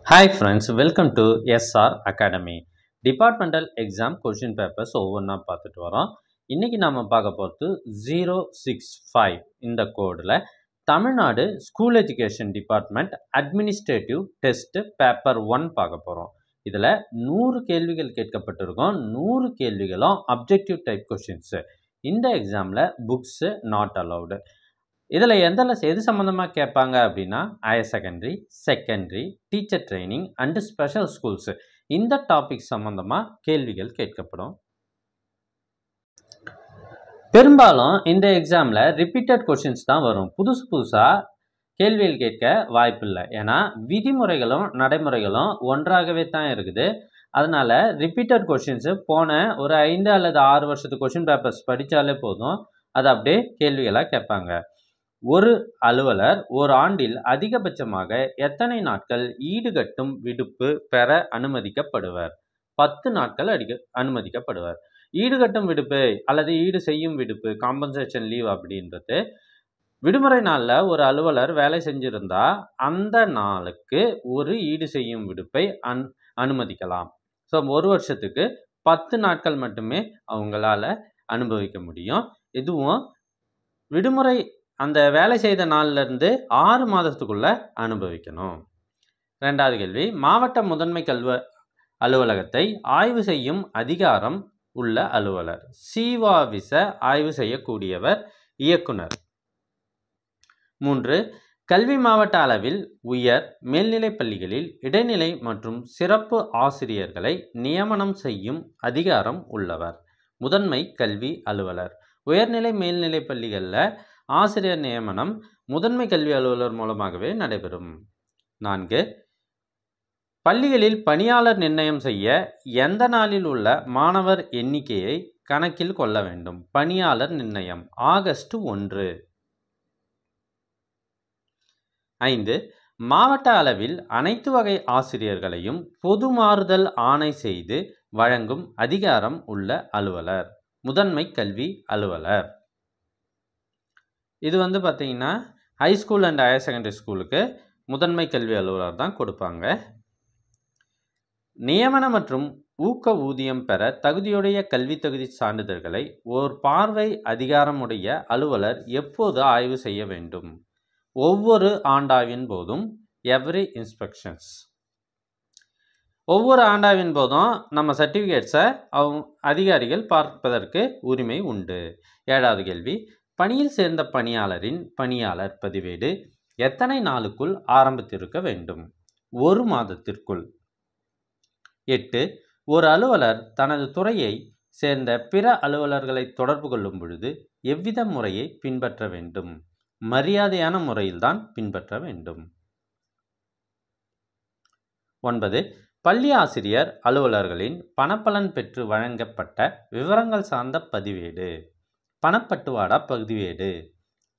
Hi friends, welcome to SR Academy. Departmental exam question papers ஒவ்வொன்றா பார்த்துட்டு வரோம். இன்றைக்கி நம்ம பார்க்க போகிறது 065 இந்த கோடில் Tamil Nadu school education department administrative test paper 1 பார்க்க போகிறோம். இதில் 100 கேள்விகள் கேட்கப்பட்டிருக்கோம். 100 கேள்விகளும் அப்ஜெக்டிவ் டைப் கொஷின்ஸு. இந்த எக்ஸாமில் புக்ஸு நாட் அலவுடு. இதில் எது சம்மந்தமாக கேட்பாங்க அப்படின்னா higher secondary, teacher training and special schools இந்த டாபிக் சம்மந்தமாக கேள்விகள் கேட்கப்படும். பெரும்பாலும் இந்த எக்ஸாமில் ரிப்பீட்டட் கொஷின்ஸ் தான் வரும். புதுசாக கேள்விகள் கேட்க வாய்ப்பில்லை. ஏன்னா விதிமுறைகளும் நடைமுறைகளும் ஒன்றாகவே தான் இருக்குது. அதனால் ரிப்பீட்டட் கொஷின்ஸு போன ஒரு 5 அல்லது 6 வருஷத்து கொஷின் பேப்பர்ஸ் படித்தாலே போதும். அது அப்படியே கேள்விகளாக கேட்பாங்க. ஒரு அலுவலர் ஒரு ஆண்டில் அதிகபட்சமாக எத்தனை நாட்கள் ஈடுகட்டும் விடுப்பு பெற அனுமதிக்கப்படுவர்? 10 நாட்கள் அனுமதிக்கப்படுவர். ஈடுகட்டும் விடுப்பு அல்லது ஈடு செய்யும் விடுப்பு, காம்பன்சேஷன் லீவ் அப்படின்றது விடுமுறை நாளில் ஒரு அலுவலர் வேலை செஞ்சிருந்தா அந்த நாளுக்கு ஒரு ஈடு செய்யும் விடுப்பை அனுமதிக்கலாம். ஸோ ஒரு வருஷத்துக்கு 10 நாட்கள் மட்டுமே அவங்களால அனுபவிக்க முடியும். இதுவும் விடுமுறை அந்த வேலை செய்த நாள்லேருந்து 6 மாதத்துக்குள்ளே அனுபவிக்கணும். 2வது கேள்வி, மாவட்ட முதன்மை கல்வி அலுவலகத்தை ஆய்வு செய்யும் அதிகாரம் உள்ள அலுவலர். சிவாவிச ஆய்வு செய்யக்கூடியவர் இயக்குனர். 3, கல்வி மாவட்ட அளவில் உயர் மேல்நிலைப் பள்ளிகளில் இடைநிலை மற்றும் சிறப்பு ஆசிரியர்களை நியமனம் செய்யும் அதிகாரம் உள்ளவர். முதன்மை கல்வி அலுவலர். உயர்நிலை மேல்நிலைப் பள்ளிகளில் ஆசிரியர் நியமனம் முதன்மை கல்வி அலுவலர் மூலமாகவே நடைபெறும். 4, பள்ளிகளில் பணியாளர் நிர்ணயம் செய்ய எந்த நாளில் உள்ள மாணவர் எண்ணிக்கையை கணக்கில் கொள்ள வேண்டும்? பணியாளர் நிர்ணயம் ஆகஸ்ட் 1. 5, மாவட்ட அளவில் அனைத்து வகை ஆசிரியர்களையும் பொது மாறுதல் ஆணை செய்து வழங்கும் அதிகாரம் உள்ள அலுவலர். முதன்மை கல்வி அலுவலர். இது பார்த்தீங்கன்னா ஹைஸ்கூல் அண்ட் ஹையர் செகண்டரி ஸ்கூலுக்கு முதன்மை கல்வி அலுவலர் தான் கொடுப்பாங்க. நியமன மற்றும் ஊக்க ஊதியம் பெற தகுதியுடைய கல்வி தகுதி சான்றிதழ்களை ஓர் பார்வை அதிகாரமுடைய அலுவலர் எப்போது ஆய்வு செய்ய வேண்டும்? ஒவ்வொரு ஆண்டாய்வின் போதும். Every inspections. ஒவ்வொரு ஆண்டாய்வின் போதும் நம்ம சர்டிஃபிகேட்ஸை அதிகாரிகள் பார்ப்பதற்கு உரிமை உண்டு. 7வது கேள்வி, பணியில் சேர்ந்த பணியாளரின் பணியாளர் பதிவேடு எத்தனை நாளுக்குள் ஆரம்பித்திருக்க வேண்டும்? 1 மாதத்திற்குள். 8, ஒரு அலுவலர் தனது துறையை சேர்ந்த பிற அலுவலர்களை தொடர்பு கொள்ளும் பொழுது எவ்வித முறையை பின்பற்ற வேண்டும்? மரியாதையான முறையில்தான் பின்பற்ற வேண்டும். 9, பள்ளி ஆசிரியர் அலுவலர்களின் பணப்பலன் பெற்று வழங்கப்பட்ட விவரங்கள் சார்ந்த பதிவேடு. பணப்பட்டுவாடா பதிவேடு.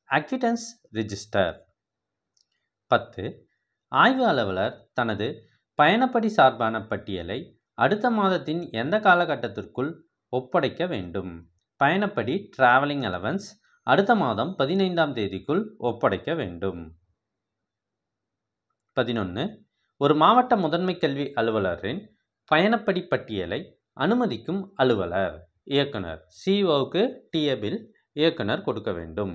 Acquittance register. 10, ஆய்வு அலுவலர் தனது பயணப்படி சார்பான பட்டியலை அடுத்த மாதத்தின் எந்த காலகட்டத்திற்குள் ஒப்படைக்க வேண்டும்? பயணப்படி டிராவலிங் அலவன்ஸ் அடுத்த மாதம் 15ஆம் தேதிக்குள் ஒப்படைக்க வேண்டும். 11, ஒரு மாவட்ட முதன்மை கல்வி அலுவலரின் பயணப்படி பட்டியலை அனுமதிக்கும் அலுவலர் இயக்குனர். சிஓவுக்கு டிஏபில் இயக்குனர் கொடுக்க வேண்டும்.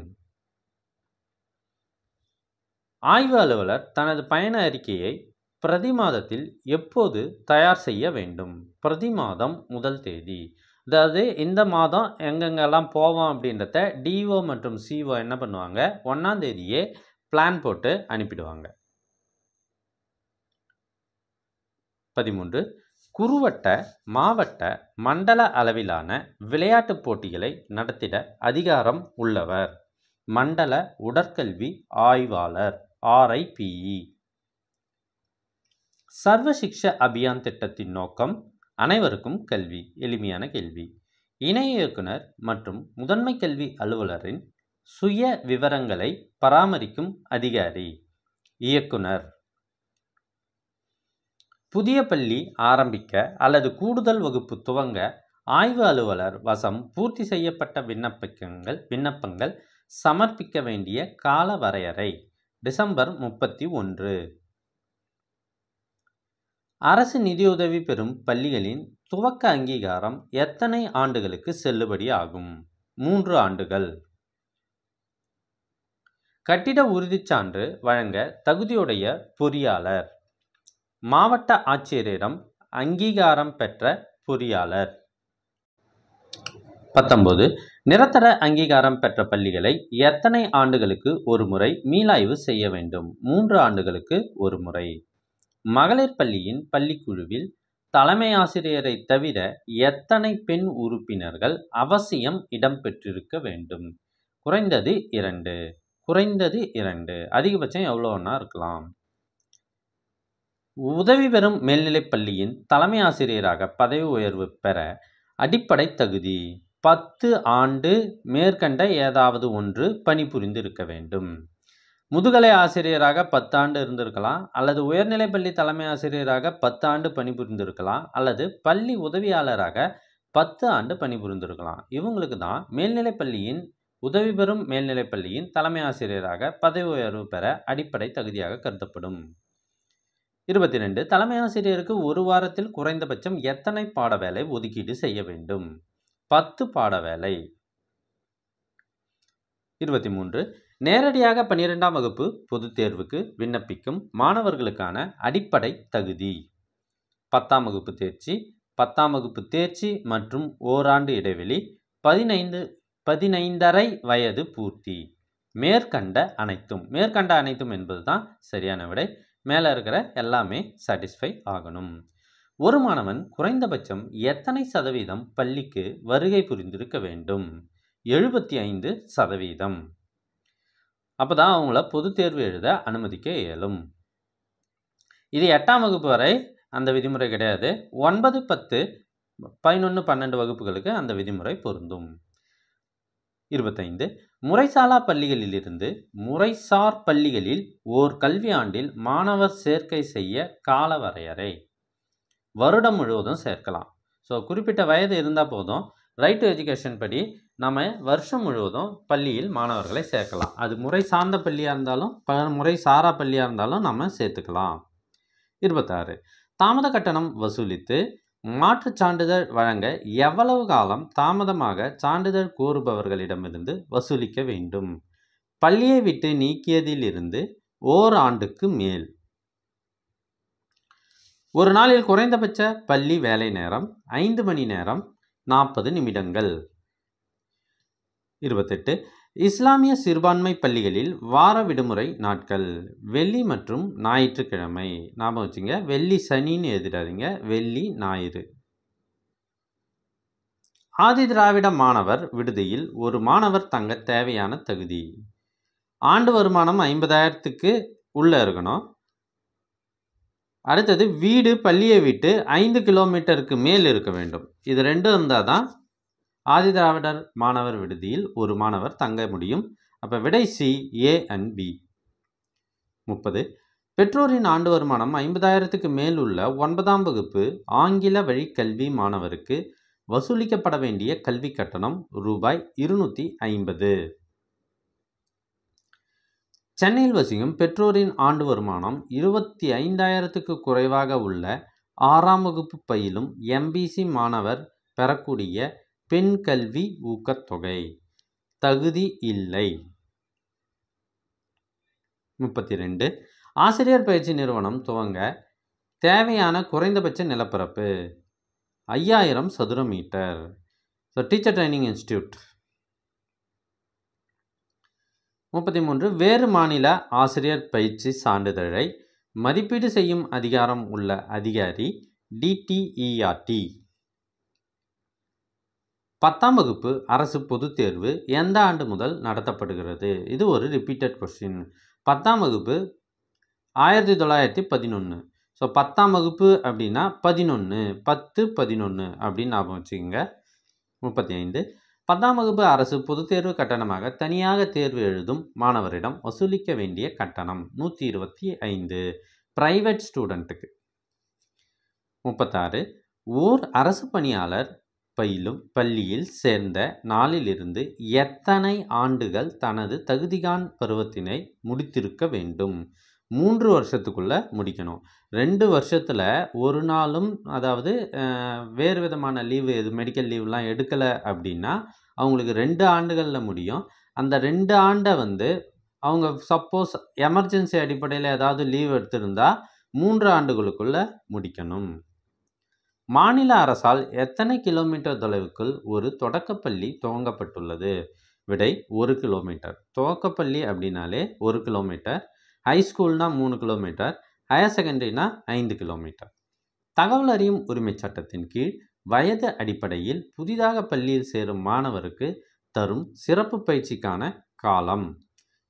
ஆய்வு அலுவலர் தனது பயண அறிக்கையை பிரதி மாதத்தில் எப்போது தயார் செய்ய வேண்டும்? பிரதி மாதம் 1 தேதி. அதாவது இந்த மாதம் எங்கெங்கெல்லாம் போவோம் அப்படின்றத டிஓ மற்றும் சிஓ என்ன பண்ணுவாங்க? 1ஆம் தேதியே பிளான் போட்டு அனுப்பிடுவாங்க. 13, குறுவட்ட மாவட்ட மண்டல அளவிலான விளையாட்டுப் போட்டிகளை நடத்திட அதிகாரம் உள்ளவர். மண்டல உடற்கல்வி ஆய்வாளர் RIPE. சர்வ சிக்ஷா அபியான் திட்டத்தின் நோக்கம் அனைவருக்கும் கல்வி. எளிமையான கேள்வி. இணை இயக்குனர் மற்றும் முதன்மை கல்வி அலுவலரின் சுய விவரங்களை பராமரிக்கும் அதிகாரி இயக்குனர். புதிய பள்ளி ஆரம்பிக்க அல்லது கூடுதல் வகுப்பு துவங்க ஆய்வு அலுவலர் வசம் பூர்த்தி செய்யப்பட்ட விண்ணப்பங்கள் சமர்ப்பிக்க வேண்டிய கால வரையறை டிசம்பர் 31. அரசு நிதியுதவி பெறும் பள்ளிகளின் துவக்க அங்கீகாரம் எத்தனை ஆண்டுகளுக்கு செல்லுபடி ஆகும்? 3 ஆண்டுகள். கட்டிட உறுதிச்சான்று வழங்க தகுதியுடைய பொறியாளர். மாவட்ட ஆட்சியரிடம் அங்கீகாரம் பெற்ற பொறியாளர். 19. நிரந்தர அங்கீகாரம் பெற்ற பள்ளிகளை எத்தனை ஆண்டுகளுக்கு ஒரு முறை மீளாய்வு செய்ய வேண்டும்? 3 ஆண்டுகளுக்கு ஒரு முறை. மகளிர் பள்ளியின் பள்ளிக்குழுவில் தலைமை ஆசிரியரை தவிர எத்தனை பெண் உறுப்பினர்கள் அவசியம் இடம்பெற்றிருக்க வேண்டும்? குறைந்தது 2. குறைந்தது 2. அதிகபட்சம் எவ்வளோன்னா இருக்கலாம். உதவி பெறும் மேல்நிலைப் பள்ளியின் தலைமை ஆசிரியராக பதவி உயர்வு பெற அடிப்படை தகுதி 10 ஆண்டு மேற்கண்ட ஏதாவது ஒன்று பணிபுரிந்து இருக்க வேண்டும். முதுகலை ஆசிரியராக 10 ஆண்டு இருந்திருக்கலாம், அல்லது உயர்நிலைப்பள்ளி தலைமை ஆசிரியராக 10 ஆண்டு பணிபுரிந்திருக்கலாம், அல்லது பள்ளி உதவியாளராக 10 ஆண்டு பணிபுரிந்திருக்கலாம். இவங்களுக்கு தான் மேல்நிலைப்பள்ளியின் உதவி பெறும் மேல்நிலைப்பள்ளியின் தலைமை ஆசிரியராக பதவி உயர்வு பெற அடிப்படை தகுதியாக கருதப்படும். 22. தலைமை ஆசிரியருக்கு ஒரு வாரத்தில் குறைந்தபட்சம் எத்தனை பாடவேளை ஒதுக்கீடு செய்ய வேண்டும்? 10 பாடவேளை. 23. நேரடியாக 12ஆம் வகுப்பு பொதுத் தேர்வுக்கு விண்ணப்பிக்கும் மாணவர்களுக்கான அடிப்படை தகுதி 10ஆம் வகுப்பு தேர்ச்சி, 10ஆம் வகுப்பு தேர்ச்சி மற்றும் ஓராண்டு இடைவெளி, 15 வயது பூர்த்தி. மேற்கண்ட அனைத்தும் என்பது தான் சரியான விடை. மேலே இருக்கிற எல்லாமே சாட்டிஸ்ஃபை ஆகணும். ஒரு மாணவன் குறைந்தபட்சம் எத்தனை சதவீதம் பள்ளிக்கு வருகை புரிந்திருக்க வேண்டும்? 75%. அப்போ தான் அவங்கள பொதுத் தேர்வு எழுத அனுமதிக்க இயலும். இது 8ஆம் வகுப்பு வரை அந்த விதிமுறை கிடையாது. 9, 10, 11, 12 வகுப்புகளுக்கு அந்த விதிமுறை பொருந்தும். 25. முறைசாலா பள்ளிகளிலிருந்து முறைசார் பள்ளிகளில் ஓர் கல்வி ஆண்டில் மாணவர் சேர்க்கை செய்ய கால வரையறை. வருடம் முழுவதும் சேர்க்கலாம். ஸோ குறிப்பிட்ட வயது இருந்தால் போதும். ரைட் டு எஜுகேஷன் படி நம்ம வருஷம் முழுவதும் பள்ளியில் மாணவர்களை சேர்க்கலாம். அது முறை சார்ந்த பள்ளியாக இருந்தாலும் முறை சாரா பள்ளியாக இருந்தாலும் நம்ம சேர்த்துக்கலாம். 26. தாமத கட்டணம் வசூலித்து மாற்றுச் சான்றிதழ் வழங்க எவ்வளவு காலம் தாமதமாக சான்றிதழ் கோருபவர்களிடமிருந்து வசூலிக்க வேண்டும்? பள்ளியை விட்டு நீக்கியதிலிருந்து ஓராண்டுக்கு மேல். ஒரு நாளில் குறைந்தபட்ச பள்ளி வேலை நேரம் 5 மணி நேரம் 40 நிமிடங்கள். 28. இஸ்லாமிய சிறுபான்மை பள்ளிகளில் வார விடுமுறை நாட்கள் வெள்ளி மற்றும் ஞாயிற்றுக்கிழமை. ஞாபகம் வச்சுங்க, வெள்ளி சனின்னு எழுதிடாதீங்க, வெள்ளி ஞாயிறு. ஆதி திராவிட மாணவர் விடுதியில் ஒரு மாணவர் தங்க தேவையான தகுதி. ஆண்டு வருமானம் 50,000க்கு உள்ள இருக்கணும். அடுத்தது வீடு பள்ளியை விட்டு 5 கிலோமீட்டருக்கு மேல் இருக்க வேண்டும். இது 2 இருந்தால் தான் ஆதி திராவிடர் மாணவர் விடுதியில் ஒரு மாணவர் தங்க முடியும். அப்போ விடை சி, ஏ அண்ட் பி. 30. பெற்றோரின் ஆண்டு வருமானம் 50,000க்கு மேல் உள்ள 9ஆம் வகுப்பு ஆங்கில வழி கல்வி மாணவருக்கு வசூலிக்கப்பட வேண்டிய கல்வி கட்டணம் ரூபாய் 250. சென்னையில் வசிக்கும் பெற்றோரின் ஆண்டு வருமானம் 25,000க்கு குறைவாக உள்ள 6ஆம் வகுப்பு பயிலும் எம்பிசி மாணவர் பெறக்கூடிய பெண் கல்வி ஊக்கத்தொகை. தகுதி இல்லை. 32. ஆசிரியர் பயிற்சி நிறுவனம் துவங்க தேவையான குறைந்தபட்ச நிலப்பரப்பு 5000 சதுர மீட்டர். So teacher training institute. 33. வேறு மாநில ஆசிரியர் பயிற்சி சான்றிதழை மதிப்பீடு செய்யும் அதிகாரம் உள்ள அதிகாரி DTERT. 10ஆம் வகுப்பு அரசு பொதுத் தேர்வு எந்த ஆண்டு முதல் நடத்தப்படுகிறது? இது ஒரு ரிப்பீட்டட் கொஸ்டின். 10ஆம் வகுப்பு 1911. ஸோ 10ஆம் வகுப்பு அப்படின்னா 11, 10, 11 அப்படின்னு ஞாபகம் வச்சுக்கோங்க. 35. 10ஆம் வகுப்பு அரசு பொதுத் தேர்வு கட்டணமாக தனியாக தேர்வு எழுதும் மாணவரிடம் வசூலிக்க வேண்டிய கட்டணம் 125 பிரைவேட் ஸ்டூடெண்ட்டுக்கு. 36. ஓர் அரசு பணியாளர் பயிலும் பள்ளியில் சேர்ந்த நாளிலிருந்து எத்தனை ஆண்டுகள் தனது தகுதிகான் பருவத்தினை முடித்திருக்க வேண்டும்? 3 வருஷத்துக்குள்ளே முடிக்கணும். 2 வருஷத்தில் ஒரு நாளும், அதாவது வேறு விதமான லீவு மெடிக்கல் லீவ்லாம் எடுக்கலை அப்படின்னா அவங்களுக்கு 2 ஆண்டுகளில் முடியும். அந்த 2 ஆண்டை அவங்க சப்போஸ் எமர்ஜென்சி அடிப்படையில் ஏதாவது லீவ் எடுத்திருந்தா 3 ஆண்டுகளுக்குள்ளே முடிக்கணும். மாநில அரசால் எத்தனை கிலோமீட்டர் தொலைவுக்குள் ஒரு தொடக்கப்பள்ளி துவங்கப்பட்டுள்ளது? விடை 1 கிலோமீட்டர். துவக்கப்பள்ளி அப்படின்னாலே 1 கிலோமீட்டர், ஹைஸ்கூல்னா 3 கிலோமீட்டர், ஹையர் செகண்டரினா 5 கிலோமீட்டர். தகவல் அறியும் உரிமை சட்டத்தின் கீழ் வயது அடிப்படையில் புதிதாக பள்ளியில் சேரும் மாணவருக்கு தரும் சிறப்பு பயிற்சிக்கான காலம்.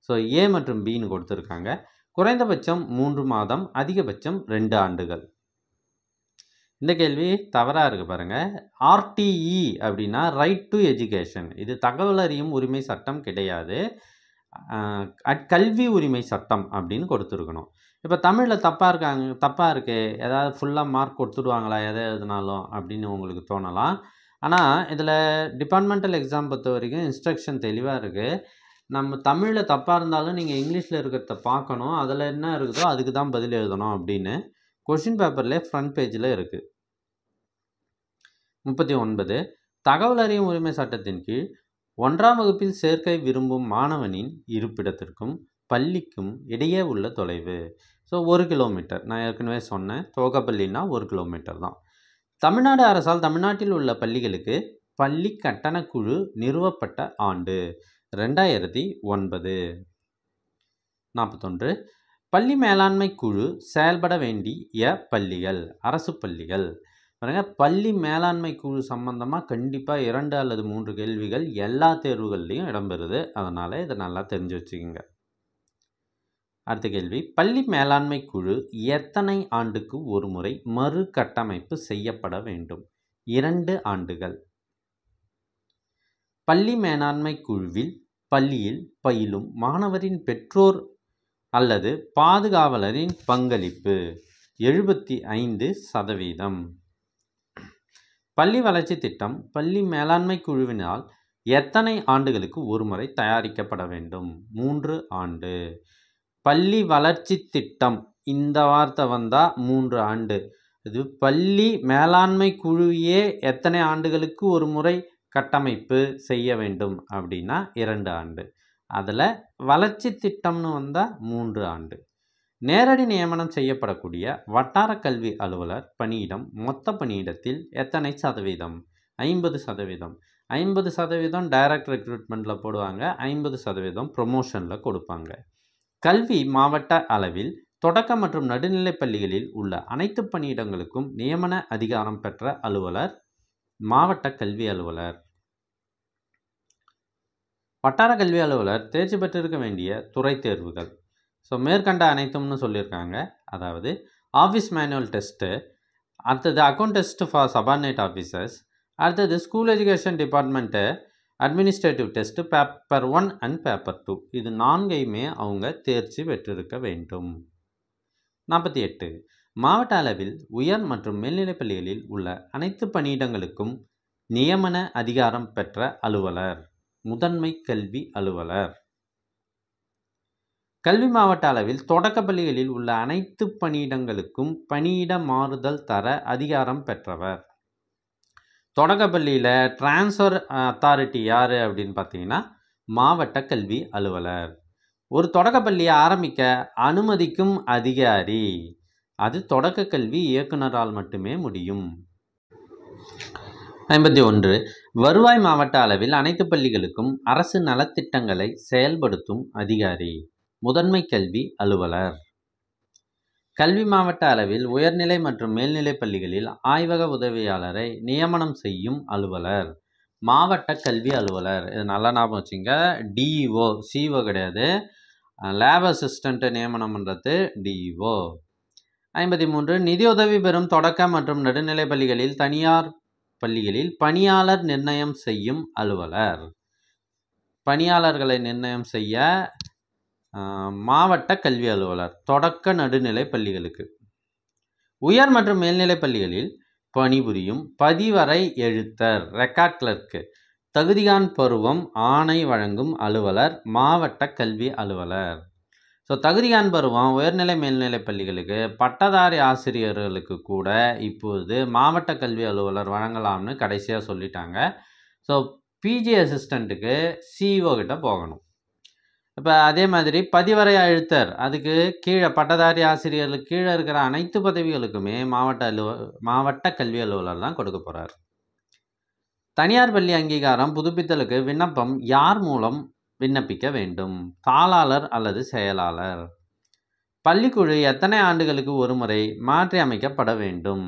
ஸோ ஏ மற்றும் பின்னு கொடுத்துருக்காங்க. குறைந்தபட்சம் 3 மாதம், அதிகபட்சம் 2 ஆண்டுகள். இந்த கேள்வி தவறாக இருக்குது பாருங்கள். ஆர்டிஇ அப்படின்னா ரைட் டு எஜுகேஷன். இது தகவல் அறியும் உரிமை சட்டம் கிடையாது, கல்வி உரிமை சட்டம் அப்படின்னு கொடுத்துருக்கணும். இப்போ தமிழில் தப்பாக இருக்கு, ஏதாவது ஃபுல்லாக மார்க் கொடுத்துடுவாங்களா எதை எழுதினாலும் அப்படின்னு உங்களுக்கு தோணலாம். ஆனால் இதில் டிபார்ட்மெண்டல் எக்ஸாம் பொறுத்த வரைக்கும் இன்ஸ்ட்ரக்ஷன் தெளிவாக இருக்குது. நம்ம தமிழில் தப்பாக இருந்தாலும் நீங்கள் இங்கிலீஷில் இருக்கிறத பார்க்கணும், அதில் என்ன இருக்குதோ அதுக்கு தான் பதில் எழுதணும் அப்படின்னு கொஷின் பேப்பர்லேயே ஃப்ரண்ட் பேஜில் இருக்குது. 39. தகவல் அறியும் உரிமை சட்டத்தின் கீழ் 1ஆம் வகுப்பில் சேர்க்கை விரும்பும் மாணவனின் இருப்பிடத்திற்கும் பள்ளிக்கும் இடையே உள்ள தொலைவு. So 1 kilometre. நான் ஏற்கனவே சொன்னேன், துவக்கப்பள்ளின்னா 1 கிலோமீட்டர் தான். தமிழ்நாடு அரசால் தமிழ்நாட்டில் உள்ள பள்ளிகளுக்கு பள்ளி கட்டணக்குழு நிறுவப்பட்ட ஆண்டு 2009. 41. பள்ளி மேலாண்மை குழு செயல்பட வேண்டிய பள்ளிகள், அரசு பள்ளிகள். பாருங்க, பள்ளி மேலாண்மை குழு சம்பந்தமாக கண்டிப்பாக 2 அல்லது 3 கேள்விகள் எல்லா தேர்வுகள்லையும் இடம்பெறுது. அதனால் இதை நல்லா தெரிஞ்சு வச்சுக்கோங்க. அடுத்த கேள்வி, பள்ளி மேலாண்மை குழு எத்தனை ஆண்டுக்கு ஒரு முறை மறு கட்டமைப்பு செய்யப்பட வேண்டும்? 2 ஆண்டுகள். பள்ளி மேலாண்மை குழுவில் பள்ளியில் பயிலும் மாணவரின் பெற்றோர் அல்லது பாதுகாவலரின் பங்களிப்பு 75%. பள்ளி வளர்ச்சி திட்டம் பள்ளி மேலாண்மை குழுவினால் எத்தனை ஆண்டுகளுக்கு ஒரு முறை தயாரிக்கப்பட வேண்டும்? 3 ஆண்டு. பள்ளி வளர்ச்சி திட்டம் இந்த வார்த்தை வந்தால் 3 ஆண்டு. இது பள்ளி மேலாண்மை குழுவையே எத்தனை ஆண்டுகளுக்கு ஒரு முறை கட்டமைப்பு செய்ய வேண்டும் அப்படின்னா 2 ஆண்டு. அதில் வளர்ச்சி திட்டம்னு வந்தால் 3 ஆண்டு. நேரடி நியமனம் செய்யப்படக்கூடிய வட்டார கல்வி அலுவலர் பணியிடம் மொத்த பணியிடத்தில் எத்தனை சதவீதம்? 50%. 50% டைரக்ட் ரெக்ரூட்மெண்ட்டில் போடுவாங்க, 50% ப்ரொமோஷனில் கொடுப்பாங்க. கல்வி மாவட்ட அளவில் தொடக்க மற்றும் நடுநிலை பள்ளிகளில் உள்ள அனைத்து பணியிடங்களுக்கும் நியமன அதிகாரம் பெற்ற அலுவலர் மாவட்ட கல்வி அலுவலர். வட்டார கல்வி அலுவலர் தேர்ச்சி பெற்றிருக்க வேண்டிய துறை தேர்வுகள். ஸோ மேற்கண்ட அனைத்தும்னு சொல்லியிருக்காங்க. அதாவது ஆஃபீஸ் மேனுவல் டெஸ்ட்டு, அடுத்தது account test for subordinate officers, அடுத்தது school education department administrative test paper 1 and paper 2. இது 4யுமே அவங்க தேர்ச்சி பெற்றிருக்க வேண்டும். 48. மாவட்ட அளவில் உயர் மற்றும் மேல்நிலைப் பள்ளிகளில் உள்ள அனைத்து பணியிடங்களுக்கும் நியமன அதிகாரம் பெற்ற அலுவலர் முதன்மை கல்வி அலுவலர். கல்வி மாவட்ட அளவில் தொடக்க பள்ளிகளில் உள்ள அனைத்து பணியிடங்களுக்கும் பணியிட மாறுதல் தர அதிகாரம் பெற்றவர். தொடக்க பள்ளியில் டிரான்ஸ்ஃபர் அத்தாரிட்டி யார் அப்படின்னு பார்த்தீங்கன்னா மாவட்ட கல்வி அலுவலர். ஒரு தொடக்க பள்ளியை ஆரம்பிக்க அனுமதிக்கும் அதிகாரி, அது தொடக்க கல்வி இயக்குனரால் மட்டுமே முடியும். 51. வருவாய் மாவட்ட அளவில் அனைத்து பள்ளிகளுக்கும் அரசு நலத்திட்டங்களை செயல்படுத்தும் அதிகாரி முதன்மை கல்வி அலுவலர். கல்வி மாவட்ட அளவில் உயர்நிலை மற்றும் மேல்நிலை பள்ளிகளில் ஆய்வக உதவியாளரை நியமனம் செய்யும் அலுவலர் மாவட்ட கல்வி அலுவலர். இது நல்லா ஞாபகம் வச்சுங்க. டிஇஓ, சிஓ கிடையாது. லேப் அசிஸ்டண்ட் நியமனம் பண்ணுறது டிஇஓ. 53. நிதியுதவி பெறும் தொடக்க மற்றும் நடுநிலை பள்ளிகளில் தனியார் பள்ளிகளில் பணியாளர் நிர்ணயம் செய்யும் அலுவலர். பணியாளர்களை நிர்ணயம் செய்ய மாவட்ட கல்வி அலுவலர் தொடக்க நடுநிலை பள்ளிகளுக்கு. உயர் மற்றும் மேல்நிலை பள்ளிகளில் பணிபுரியும் பதிவரை எழுத்தர் ரெக்கார்ட் கிளர்க்கு தகுதிகான் பருவம் ஆணை வழங்கும் அலுவலர் மாவட்ட கல்வி அலுவலர். ஸோ ஸோ தகுதிகான் பருவம் உயர்நிலை மேல்நிலைப் பள்ளிகளுக்கு பட்டதாரி ஆசிரியர்களுக்கு கூட இப்போது மாவட்ட கல்வி அலுவலர் வழங்கலாம்னு கடைசியாக சொல்லிட்டாங்க. ஸோ பிஜி அசிஸ்டண்ட்டுக்கு சிஇஓ கிட்ட போகணும். இப்போ அதே மாதிரி பதிவரை அழுத்தர், அதுக்கு கீழே பட்டதாரி ஆசிரியர்களுக்கு கீழே இருக்கிற அனைத்து பதவிகளுக்குமே மாவட்ட கல்வி அலுவலர் தான் கொடுக்க போகிறார். தனியார் பள்ளி அங்கீகாரம் புதுப்பித்தலுக்கு விண்ணப்பம் யார் மூலம் விண்ணப்பிக்க வேண்டும்? தாளாளர் அல்லது செயலாளர்? பள்ளிக்குழு எத்தனை ஆண்டுகளுக்கு ஒரு முறை மாற்றி அமைக்கப்பட வேண்டும்?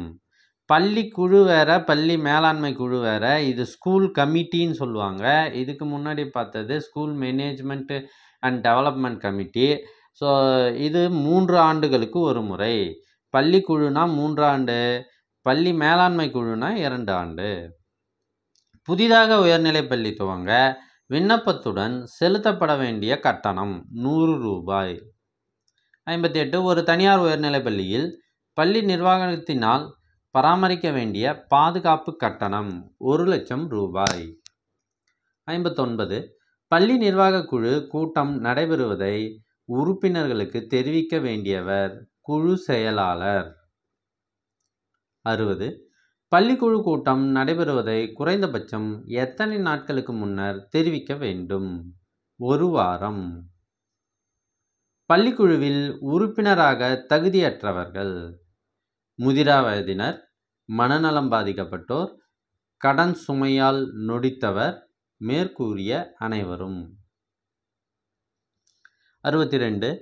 பள்ளி குழு வேற, பள்ளி மேலாண்மை குழு வேற. இது ஸ்கூல் கமிட்டின்னு சொல்லுவாங்க. இதுக்கு முன்னாடி பார்த்தது school management and development committee. So இது 3 ஆண்டுகளுக்கு ஒரு முறை. பள்ளி குழுனா 3 ஆண்டு, பள்ளி மேலாண்மை குழுனா 2 ஆண்டு. புதிதாக உயர்நிலை பள்ளி துவங்க விண்ணப்பத்துடன் செலுத்தப்பட வேண்டிய கட்டணம் 100 ரூபாய். 58. ஒரு தனியார் உயர்நிலைப் பள்ளியில் பள்ளி நிர்வாகத்தினால் பராமரிக்க வேண்டிய பாதுகாப்பு கட்டணம் 1,00,000 ரூபாய். 59. பள்ளி நிர்வாக குழு கூட்டம் நடைபெறுவதை உறுப்பினர்களுக்கு தெரிவிக்க வேண்டியவர் குழு செயலாளர். 60. பள்ளிக்குழு கூட்டம் நடைபெறுவதை குறைந்தபட்சம் எத்தனை நாட்களுக்கு முன்னர் தெரிவிக்க வேண்டும்? 1 வாரம். பள்ளிக்குழுவில் உறுப்பினராக தகுதியற்றவர்கள்: முதிரா வயதினர், மனநலம் பாதிக்கப்பட்டோர், கடன் சுமையால் நொடித்தவர், மேற்கூறிய அனைவரும். 62.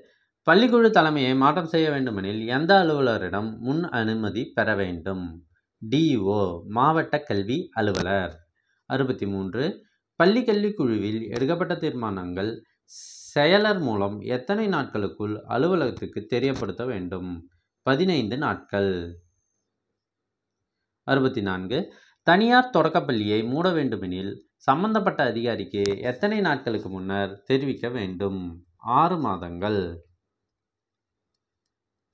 பள்ளிக்குழு தலைமையை மாற்றம் செய்ய வேண்டுமெனில் எந்த அலுவலரிடம் முன் அனுமதி பெற வேண்டும்? டிஓ, மாவட்ட கல்வி அலுவலர். 63. பள்ளி கல்விக் குழுவில் எடுக்கப்பட்ட தீர்மானங்கள் செயலர் மூலம் எத்தனை நாட்களுக்குள் அலுவலகத்துக்கு தெரியப்படுத்த வேண்டும்? 15 நாட்கள். 64. தனியார் தொடக்கப்பள்ளியை மூட வேண்டுமெனில் சம்பந்தப்பட்ட அதிகாரிக்கு எத்தனை நாட்களுக்கு முன்னர் தெரிவிக்க வேண்டும்? 6 மாதங்கள்.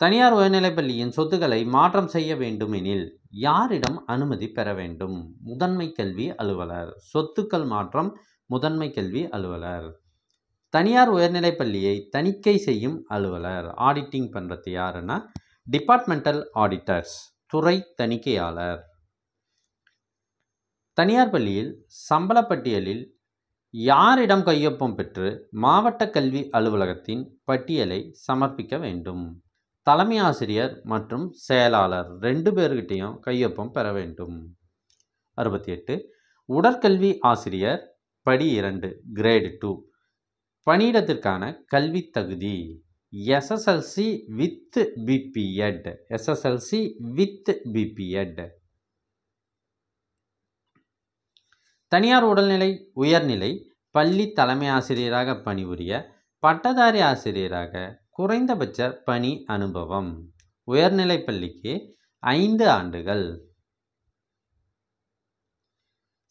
தனியார் உயர்நிலைப் பள்ளியின் சொத்துக்களை மாற்றம் செய்ய வேண்டுமெனில் யாரிடம் அனுமதி பெற வேண்டும்? முதன்மை கல்வி அலுவலர். சொத்துக்கள் மாற்றம் முதன்மை கல்வி அலுவலர். தனியார் உயர்நிலைப் பள்ளியை தணிக்கை செய்யும் அலுவலர், ஆடிட்டிங் பண்ணுறது யாருன்னா டிபார்ட்மெண்டல் ஆடிட்டர்ஸ், துறை தணிக்கையாளர். தனியார் பள்ளியில் சம்பள பட்டியலில் யாரிடம் கையொப்பம் பெற்று மாவட்ட கல்வி அலுவலகத்தின் பட்டியலை சமர்ப்பிக்க வேண்டும்? தலைமை ஆசிரியர் மற்றும் செயலாளர் 2 பேர்கிட்டையும் கையொப்பம் பெற வேண்டும். 68. உடற்கல்வி ஆசிரியர் படி 2 கிரேட் 2 பணியிடத்திற்கான கல்வி தகுதி SSLC with BPEd. SSLC with BPEd. தனியார் உயர்நிலை பள்ளி தலைமை ஆசிரியராக பணிபுரிய பட்டதாரி ஆசிரியராக குறைந்தபட்ச பணி அனுபவம் உயர்நிலை பள்ளிக்கு 5 ஆண்டுகள்.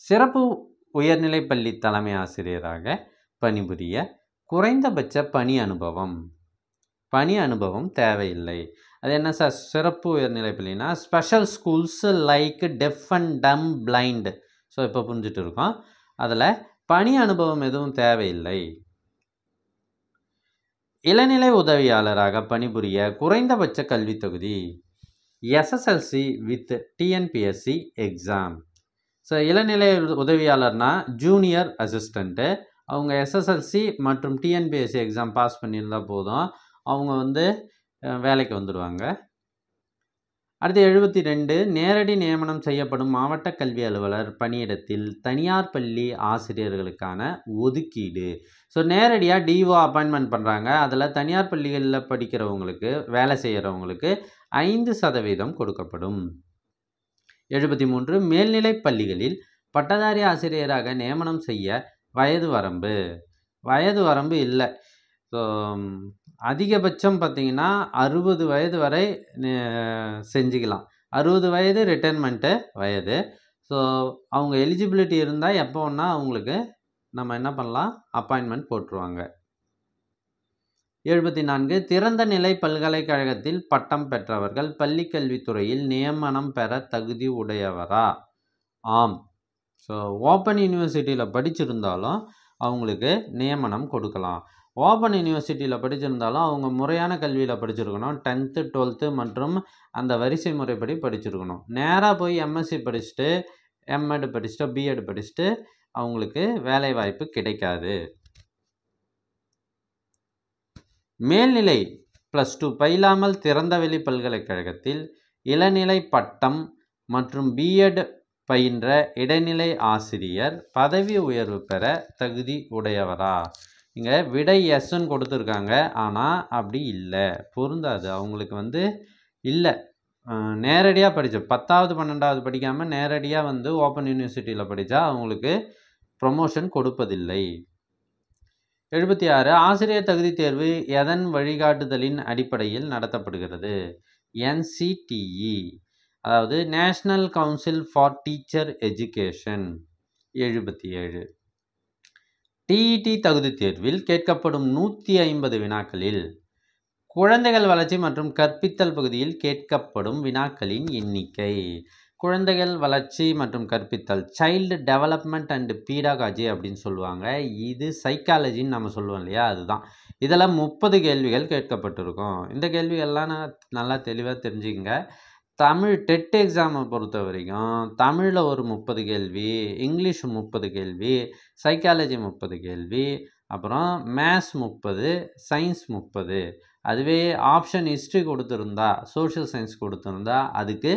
சிறப்பு உயர்நிலை பள்ளி தலைமை ஆசிரியராக பணிபுரிய குறைந்தபட்ச பணி அனுபவம் தேவையில்லை. அது என்ன சார் சிறப்பு உயர்நிலை பள்ளினா? Special schools like deaf and dumb blind. So இப்போ புரிஞ்சுட்டு இருக்கோம். அதில் பணி அனுபவம் எதுவும் தேவையில்லை. இளநிலை உதவியாளராக பணிபுரிய குறைந்தபட்ச கல்வி தகுதி SSLC with TNPSC exam. So இளநிலை உதவியாளர்னா ஜூனியர் அசிஸ்டண்ட்டு. அவங்க எஸ்எஸ்எல்சி மற்றும் டிஎன்பிஎஸ்சி எக்ஸாம் பாஸ் பண்ணியிருந்தால் போதும், அவங்க வேலைக்கு வந்துடுவாங்க. அடுத்து 72. நேரடி நியமனம் செய்யப்படும் மாவட்ட கல்வி அலுவலர் பணியிடத்தில் தனியார் பள்ளி ஆசிரியர்களுக்கான ஒதுக்கீடு. ஸோ நேரடியாக டிஓ அப்பாயின்மெண்ட் பண்ணுறாங்க. அதில் தனியார் பள்ளிகளில் படிக்கிறவங்களுக்கு, வேலை செய்கிறவங்களுக்கு 5% கொடுக்கப்படும். 73. மேல்நிலை பள்ளிகளில் பட்டதாரி ஆசிரியராக நியமனம் செய்ய வயது வரம்பு இல்லை. ஸோ அதிகபட்சம் பார்த்திங்கன்னா 60 வயது வரை செஞ்சுக்கலாம். 60 வயது ரிட்டைர்மெண்ட்டு வயது. ஸோ அவங்க எலிஜிபிலிட்டி இருந்தால் எப்போ வேணால் அவங்களுக்கு நம்ம என்ன பண்ணலாம், அப்பாயின்மெண்ட் போட்டுருவாங்க. 74. திறந்த நிலை பல்கலைக்கழகத்தில் பட்டம் பெற்றவர்கள் பள்ளிக்கல்வித்துறையில் நியமனம் பெற தகுதி உடையவரா? ஆம். ஸோ ஓப்பன் யூனிவர்சிட்டியில் படிச்சிருந்தாலும் அவங்களுக்கு நியமனம் கொடுக்கலாம். ஓப்பன் யூனிவர்சிட்டியில் படிச்சிருந்தாலும் அவங்க முறையான கல்வியில் படிச்சிருக்கணும். 10th 12th மற்றும் அந்த வரிசை முறைப்படி படிச்சிருக்கணும். நேராக போய் எம்எஸ்சி படிச்சுட்டு எம்எட் படிச்சுட்டு பிஎட் படிச்சுட்டு அவங்களுக்கு வேலை வாய்ப்பு கிடைக்காது. மேல்நிலை +2 பயிலாமல் திறந்தவெளி பல்கலைக்கழகத்தில் இளநிலை பட்டம் மற்றும் பிஎட் பயின்ற இடைநிலை ஆசிரியர் பதவி உயர்வு பெற தகுதி உடையவரா? இங்கே விடை எஸ்ன்னு கொடுத்துருக்காங்க. ஆனால் அப்படி இல்லை, பொருந்தாது. அவங்களுக்கு இல்லை, நேரடியாக படித்த 10வது 12வது படிக்காமல் நேரடியாக ஓப்பன் யூனிவர்சிட்டியில் படித்தா அவங்களுக்கு ப்ரொமோஷன் கொடுப்பதில்லை. 76 ஆசிரியர் தகுதி தேர்வு எதன் வழிகாட்டுதலின் அடிப்படையில் நடத்தப்படுகிறது? NCTE, அதாவது national council for teacher education. 77 TET தகுதி தேர்வில் கேட்கப்படும் 150 வினாக்களில் குழந்தைகள் வளர்ச்சி மற்றும் கற்பித்தல் பகுதியில் கேட்கப்படும் வினாக்களின் எண்ணிக்கை. குழந்தைகள் வளர்ச்சி மற்றும் கற்பித்தல், சைல்டு டெவலப்மெண்ட் அண்ட் பீடாகாஜி அப்படின்னு சொல்லுவாங்க. இது சைக்காலஜின்னு நம்ம சொல்லுவோம் இல்லையா, அதுதான். இதில் 30 கேள்விகள் கேட்கப்பட்டிருக்கும். இந்த கேள்விகள்லாம் நல்லா தெளிவாக தெரிஞ்சுக்கங்க. தமிழ் டெட் எக்ஸாமை பொறுத்த வரைக்கும் தமிழில் ஒரு 30 கேள்வி, இங்கிலீஷ் 30 கேள்வி, சைக்காலஜி 30 கேள்வி, அப்புறம் மேத்ஸ் 30, சயின்ஸ் 30. அதுவே ஆப்ஷன் ஹிஸ்ட்ரி கொடுத்துருந்தா, சோஷியல் சயின்ஸ் கொடுத்துருந்தா அதுக்கு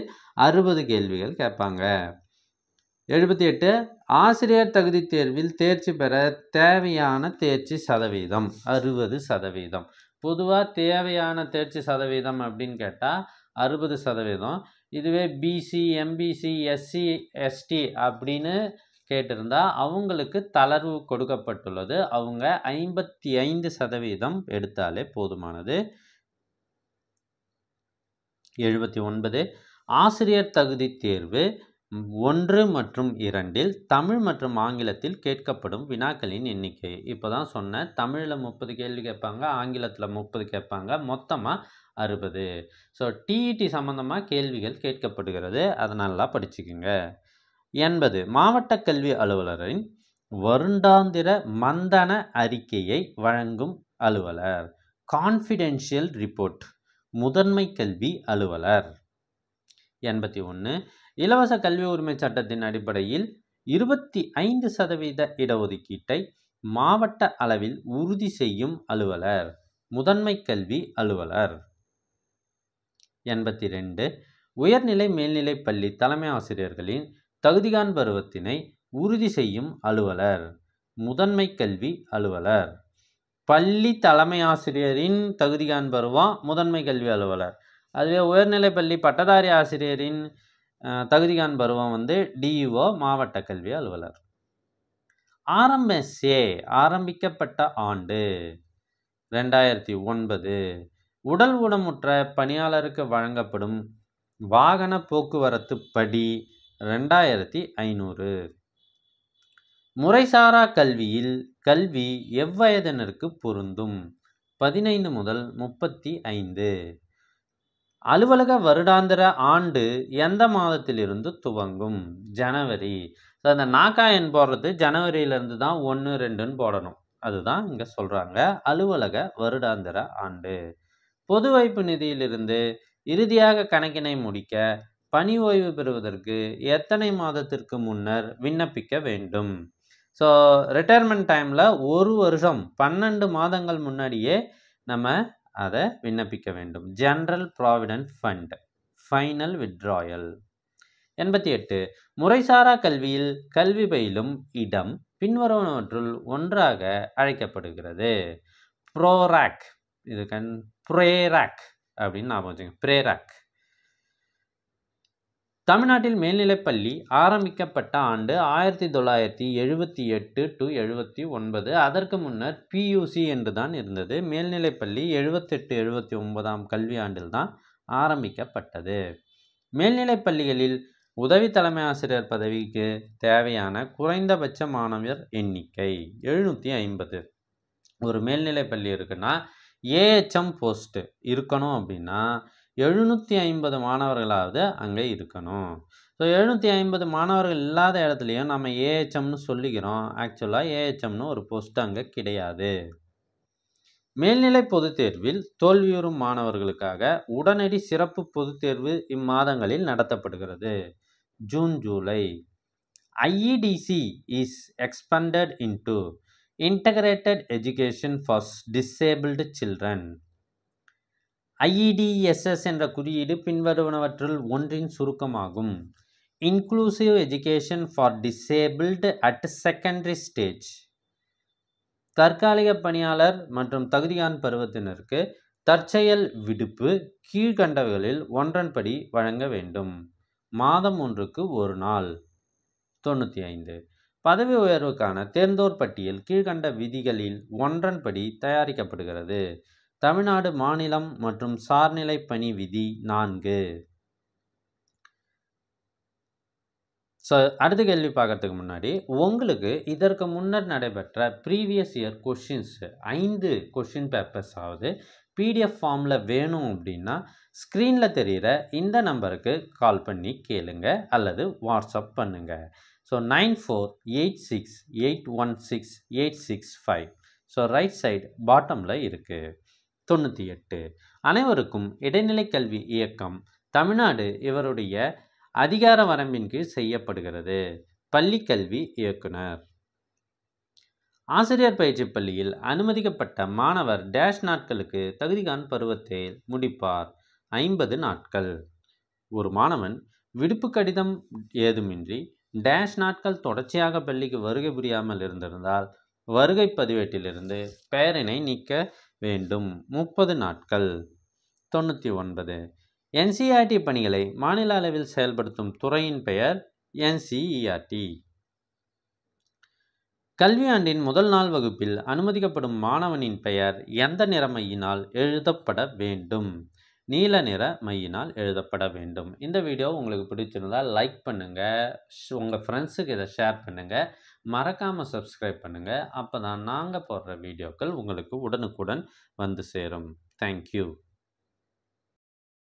60 கேள்விகள் கேட்பாங்க. 78 ஆசிரியர் தகுதி தேர்வில் தேர்ச்சி பெற தேவையான தேர்ச்சி சதவீதம் 60%. பொதுவாக தேவையான தேர்ச்சி சதவீதம் அப்படின்னு கேட்டால் 60%. இதுவே பிசி, எம்பிசி, எஸ்சி, எஸ்டி அப்படின்னு கேட்டிருந்தா அவங்களுக்கு தளர்வு கொடுக்கப்பட்டுள்ளது. அவங்க 55% எடுத்தாலே போதுமானது. 79 ஆசிரியர் தகுதி தேர்வு 1 மற்றும் 2 தமிழ் மற்றும் ஆங்கிலத்தில் கேட்கப்படும் வினாக்களின் எண்ணிக்கை. இப்போ தான் சொன்னேன், தமிழில் 30 கேள்வி கேட்பாங்க, ஆங்கிலத்தில் 30 கேட்பாங்க, மொத்தமாக 60. ஸோ டிஇடி சம்மந்தமாக கேள்விகள் கேட்கப்படுகிறது, அதை நல்லா படிச்சுக்குங்க. 80 மாவட்ட கல்வி அலுவலரின் வருடாந்திர மந்தன அறிக்கையை வழங்கும் அலுவலர். கான்ஃபிடென்ஷியல் ரிப்போர்ட் முதன்மை கல்வி அலுவலர். 81 இலவச கல்வி உரிமை சட்டத்தின் அடிப்படையில் 25% இடஒதுக்கீட்டை மாவட்ட அளவில் உறுதி செய்யும் அலுவலர் முதன்மை கல்வி அலுவலர். 82 உயர்நிலை மேல்நிலை பள்ளி தலைமை ஆசிரியர்களின் தகுதிகாண் பருவத்தினை உறுதி செய்யும் அலுவலர் முதன்மை கல்வி அலுவலர். பள்ளி தலைமை ஆசிரியரின் தகுதிகாண் பருவம் முதன்மை கல்வி அலுவலர். அதுவே உயர்நிலை பள்ளி பட்டதாரி ஆசிரியரின் தகுதிகாண் பருவம் டிஇஓ மாவட்ட கல்வி அலுவலர். ஆரம்பிக்கப்பட்ட ஆண்டு 2009. உடல் ஊனமுற்ற பணியாளருக்கு வழங்கப்படும் வாகன போக்குவரத்து படி 2500. முறைசாரா கல்வியில் கல்வி எவ்வயதினருக்கு பொருந்தும்? 15 முதல் 35. அலுவலக வருடாந்திர ஆண்டு எந்த மாதத்திலிருந்து துவங்கும்? ஜனவரி. ஸோ அந்த நாக்காயன் போடுறது ஜனவரியிலேருந்து தான் 1, 2ன்னு போடணும். அதுதான் இங்கே சொல்கிறாங்க. அலுவலக வருடாந்திர ஆண்டு. பொது வைப்பு நிதியிலிருந்து இறுதியாக கணக்கினை முடிக்க பணி ஓய்வு பெறுவதற்கு எத்தனை மாதத்திற்கு முன்னர் விண்ணப்பிக்க வேண்டும்? ஸோ ரிட்டையர்மெண்ட் டைமில் 1 வருஷம் 12 மாதங்கள் முன்னாடியே நம்ம அதை விண்ணப்பிக்க வேண்டும். General provident fund final withdrawal. 88 முறைசாரா கல்வியில் கல்வி பயிலும் இடம் பின்வருவனவற்றுள் ஒன்றாக அழைக்கப்படுகிறது. ப்ரோராக். இது ப்ரேராக் அப்படின்னு ஞாபகம் வச்சுங்க. ப்ரேராக். தமிழ்நாட்டில் மேல்நிலைப்பள்ளி ஆரம்பிக்கப்பட்ட ஆண்டு 1978 to 79. அதற்கு முன்னர் பியூசி என்று தான் இருந்தது. மேல்நிலைப்பள்ளி 78-79 கல்வி ஆண்டில் தான் ஆரம்பிக்கப்பட்டது. மேல்நிலைப்பள்ளிகளில் உதவி தலைமை ஆசிரியர் பதவிக்கு தேவையான குறைந்தபட்ச மாணவர் எண்ணிக்கை 750. ஒரு மேல்நிலைப்பள்ளி இருக்குன்னா ஏஹெச்எம் போஸ்ட் இருக்கணும் அப்படின்னா 750 மாணவர்களாவது அங்கே இருக்கணும். ஸோ 750 மாணவர்கள் இல்லாத இடத்துலையும் நம்ம ஏஹெச்எம்னு சொல்லிக்கிறோம். ஆக்சுவலாக ஏஹெச்எம்னு ஒரு போஸ்ட் அங்கே கிடையாது. மேல்நிலை பொதுத் தேர்வில் தோல்வியுறும் மாணவர்களுக்காக உடனடி சிறப்பு பொதுத் தேர்வு இம்மாதங்களில் நடத்தப்படுகிறது. June, July. IEDC is expanded into Integrated Education for Disabled Children. IEDSS என்ற குறியீடு பின்வருவனவற்றுள் ஒன்றின் சுருக்கமாகும். Inclusive Education for Disabled at Secondary Stage. தற்காலிக பணியாளர் மற்றும் தகுதியான் பருவத்தினருக்கு தற்செயல் விடுப்பு கீழ்கண்டவைகளில் ஒன்றன்படி வழங்க வேண்டும். மாதம் ஒன்றுக்கு ஒரு நாள். 95. பதவி உயர்வுக்கான தேர்ந்தோர் பட்டியல் கீழ்கண்ட விதிகளில் ஒன்றன்படி தயாரிக்கப்படுகிறது. தமிழ்நாடு மாநிலம் மற்றும் சார்நிலை பணி விதி 4. ஸோ அடுத்த கேள்வி பார்க்கறதுக்கு முன்னாடி உங்களுக்கு இதற்கு முன்னர் நடைபெற்ற previous year questions 5 question papers ஆகுது PDF ஃபார்மில் வேணும் அப்படின்னா ஸ்க்ரீனில் தெரிகிற இந்த நம்பருக்கு கால் பண்ணி கேளுங்க அல்லது வாட்ஸ்அப் பண்ணுங்கள். ஸோ 9486816865. ஸோ ரைட் சைடு பாட்டமில் இருக்குது. 98. அனைவருக்கும் இடைநிலை கல்வி இயக்கம் தமிழ்நாடு இவருடைய அதிகார வரம்பின் கீழ் செய்யப்படுகிறது. பள்ளிக்கல்வி இயக்குனர். ஆசிரியர் பயிற்சி பள்ளியில் அனுமதிக்கப்பட்ட மாணவர் டேஷ் நாட்களுக்கு தகுதிகான் பருவத்தை முடிப்பார். 50 நாட்கள். ஒரு மாணவன் விடுப்பு கடிதம் ஏதுமின்றி டேஷ் நாட்கள் தொடர்ச்சியாக பள்ளிக்கு வருகை புரியாமல் இருந்திருந்தால் வருகை பதிவேட்டிலிருந்து பெயரினை நீக்க வேண்டும். 30 நாட்கள். 99. NCERT பணிகளை மாநில அளவில் செயல்படுத்தும் துறையின் பெயர் NCERT. கல்வியாண்டின் முதல் நாள் வகுப்பில் அனுமதிக்கப்படும் மாணவனின் பெயர் எந்த நிற மையினால் எழுதப்பட வேண்டும்? நீல நிற மையினால் எழுதப்பட வேண்டும். இந்த வீடியோ உங்களுக்கு பிடிச்சிருந்தால் லைக் பண்ணுங்கள், உங்கள் ஃப்ரெண்ட்ஸுக்கு இதை ஷேர் பண்ணுங்கள், மறக்காமல் சப்ஸ்கிரைப் பண்ணுங்கள். அப்போ தான் நாங்கள் போடுற வீடியோக்கள் உங்களுக்கு உடனுக்குடன் வந்து சேரும். தேங்க்யூ.